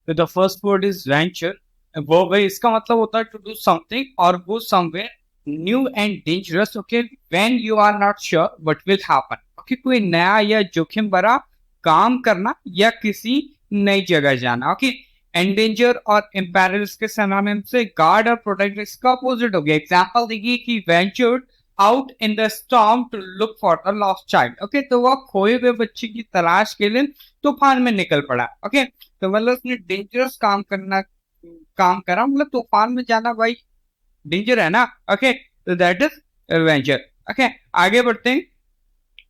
तो the first word is venture. वो भाई इसका मतलब होता है टू डू समथिंग और go somewhere new and dangerous, okay, when you are not sure what will happen. Okay, कोई नया या जोखिम भरा काम करना या किसी नई जगह जाना। ओके, एंडेंजर और इम्पेरिल्स के सिनोनिम से गार्ड और प्रोटेक्ट इसका अपोजिट हो गया। एग्जांपल देखिए कि ventured out in the storm to look for the lost child. Okay, तो वह खोए हुए बच्चे की तलाश के लिए तूफान में निकल पड़ा। ओके, तो मतलब उसने डेंजरस काम करा, मतलब तूफान में जाना भाई डेंजर है ना। ओके, तो दैट इज एडवेंचर। ओके, आगे बढ़ते हैं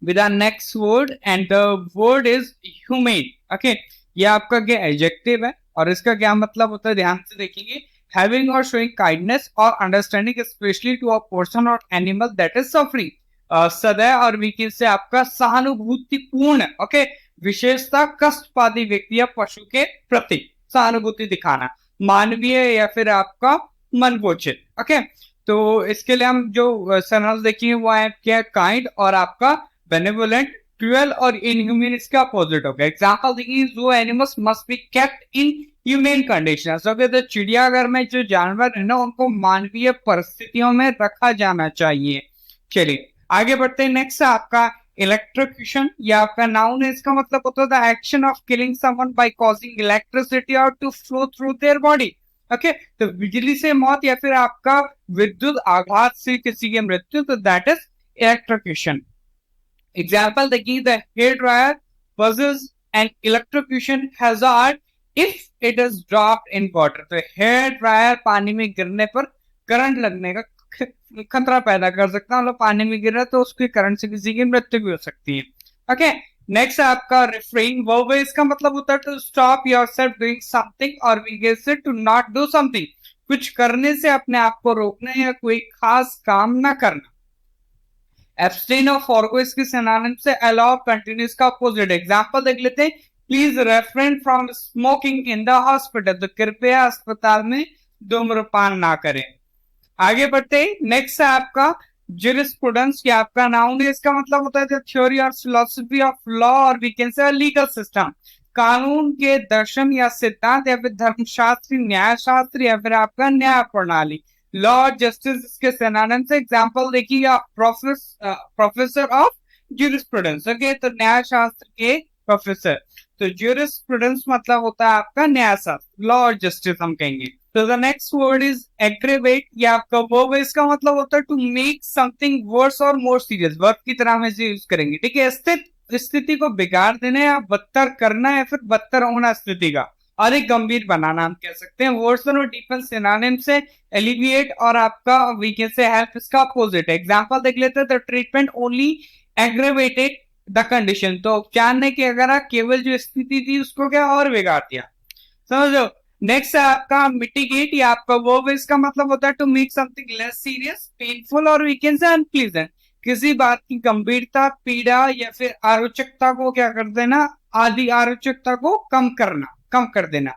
with our next word and the word is humane. Okay, ये आपका क्या एडजेक्टिव है और इसका क्या मतलब होता है, ध्यान से देखेंगे। हैविंग और शोइंग काइंडनेस और understanding specially to a person और एनिमल दैट इज सफरिंग। सदैव और वीकेंड से आपका सहानुभूतिपूर्ण, ओके, विशेषता कष्टपाती व्यक्ति या पशु के प्रति सहानुभूति दिखाना, मानवीय या फिर आपका मनगोचित। ओके, तो इसके लिए हम जो सरनाउंस देखेंगे वो है क्या, काइंड और आपका बेनेवोलेंट, क्रूएल और इनह्यूमन इसका अपोजिट होगा। एग्जांपल देखिए, जो animals must be kept in human conditions. Okay, तो चिड़ियाघर में जो जानवर है ना उनको मानवीय परिस्थितियों में रखा जाना चाहिए। चलिए आगे बढ़ते हैं। नेक्स्ट है आपका इलेक्ट्रोक्यूशन, या आपका नाउन है, इसका मतलब होता है the action of killing someone by causing electricity और to flow through their body. Okay, तो बिजली से मौत या फिर आपका विद्युत आघात से किसी की मृत्यु, तो दैट इज इलेक्ट्रोक्यूशन। एग्जाम्पल देखिए, the hair dryer poses an electrocution hazard if it is dropped in water. तो हेयर ड्रायर पानी में गिरने पर करंट लगने का खतरा पैदा कर सकता है, मतलब पानी में गिर रहा है तो उसके करंट से किसी की मृत्यु भी हो सकती है। ओके, नेक्स्ट है आपका रिफ्रेन। वर्ब इसका मतलब होता है to stop yourself doing something और we get say to not do something, कुछ करने से अपने आप को रोकना या कोई खास काम ना करना। एब्सटेन और फॉरगो इसके सिनोनिम से अलाउ, कंटिन्यू इसका अपोजिट। एग्जांपल देख लेते हैं, please refrain from smoking in the hospital. तो कृपया अस्पताल में धूम्रपान ना करें। आगे बढ़ते हैं। नेक्स्ट है आपका जुरिस्प्रूडेंस, या आपका नाउन है, इसका मतलब होता है थ्योरी और फिलोसफी ऑफ लॉ और we can say legal system, कानून के दर्शन या सिद्धांत या फिर धर्मशास्त्र, न्याय शास्त्र या फिर आपका न्याय प्रणाली। लॉ और जस्टिस इसके सिनोनिम से। एग्जांपल देखिए, प्रोफेसर ऑफ जुरिस्प्रूडेंस। ओके, तो न्याय शास्त्र के प्रोफेसर। तो जुरिस्प्रूडेंस मतलब होता है आपका न्याय शास्त्र, लॉ और जस्टिस हम कहेंगे। तो the next word is aggravate, या आपका वर्ब इसका मतलब होता है टू मेक समथिंग वर्स और मोर सीरियस। वर्ब की तरह हम इसे यूज करेंगे, ठीक है। स्थिति को बिगाड़ देना या बदतर करना या फिर बदतर होना स्थिति का, और एक गंभीर बनाना हम कह सकते हैं। वर्सन और डीपन सिनोनिम से एलिविएट और आपका वीकनेस से हेल्प इसका अपोजिट है। एग्जांपल देख लेते हैं, the treatment only aggravated the condition. तो उपचार ने कि अगर केवल जो स्थिति थी उसको क्या और बिगाड़ दिया, समझो। नेक्स्ट है आपका मिटिगेट, या आपका वर्ब इसका मतलब होता है to make something less serious, painful और वी कैन से अनप्लीजेंट। किसी बात की गंभीरता, पीड़ा या फिर आरोचकता को क्या कर देना, आदि आरोचकता को कम कर देना।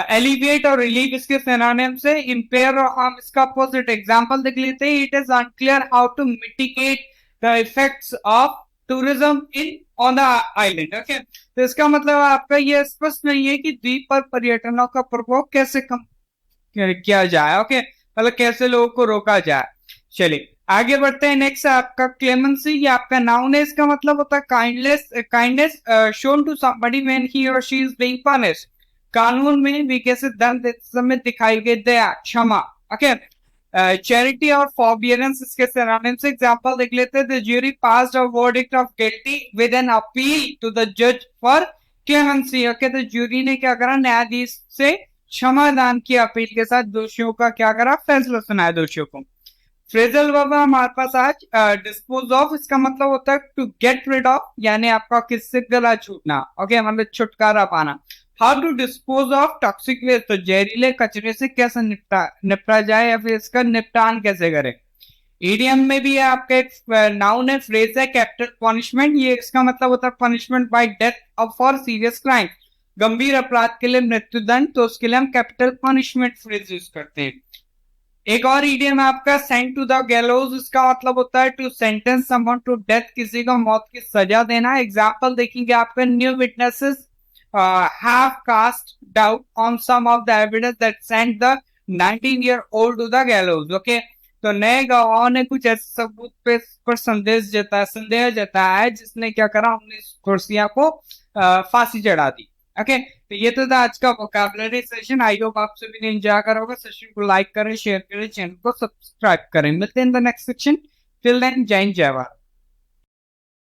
एलिविएट और रिलीव इसके सिनोनिम से। इंपेयर और हार्म इसका अपोजिट। एग्जांपल देख लेते हैं, it is unclear how to mitigate the effects of tourism in on the island. Okay, तो इसका मतलब आपका ये स्पष्ट नहीं है कि द्वीप पर पर्यटनों का प्रभाव कैसे कम किया जाए। ओके, मतलब कैसे लोगों को रोका जाए। चलिए आगे बढ़ते हैं। नेक्स्ट है आपका क्लेमेंसी, ये आपका नाउन है, इसका मतलब होता है kindness shown to somebody when he और शी इज बीइंग पनिश्ड। कानून में भी कैसे दंड देते समय दिखाई गई दया, क्षमा। ओके, चैरिटी और फॉरबियरेंस इसके सिनोनिम से। एग्जांपल देख लेते हैं, the jury passed a verdict of guilty with an appeal to the जज फॉर क्लेमेंसी। ओके, तो ज्यूरी ने क्या करा, न्यायाधीश से क्षमादान की अपील के साथ दोषियों का क्या करा, फैसला सुनाया दोषियों को। फ्रेजल वर्ब हमारे पास आज डिस्पोज ऑफ, इसका मतलब होता है टू गेट रिड ऑफ, यानी आपका किससे गला छूटना। ओके, मतलब छुटकारा पाना। How to dispose of toxic waste, तो जहरीले कचरे से कैसे निपटा जाए या फिर इसका निपटान कैसे करें। ईडीएम में भी आपका एक नाउन है, फ्रेज है कैपिटल पनिशमेंट, ये इसका मतलब होता है punishment bye death of for serious crime, गंभीर अपराध के लिए मृत्युदंड, तो उसके लिए हम कैपिटल पनिशमेंट फ्रेज यूज करते हैं। एक और ईडीएम आपका सेंट टू द गैलोज, इसका मतलब होता है to sentence someone to death, किसी को मौत की सजा देना। एग्जांपल देखेंगे आपका, new witnesses have cast doubt on some of the evidence that sent the 19-year-old to the gallows. Okay, तो नए गवाहों ने कुछ ऐसे सबूत पर संदेह जताया है जिसने क्या करा, हमने कुर्सिया को फांसी चढ़ा दी. ओके, तो ये तो था आज का वोकैबुलरी सेशन. आई होप आप सभी ने एंजॉय करा होगा. सेशन को लाइक करें, शेयर करें, चैनल को सब्सक्राइब करें. मिलते हैं in the next section. Till then, जय हिंद, जय भारत.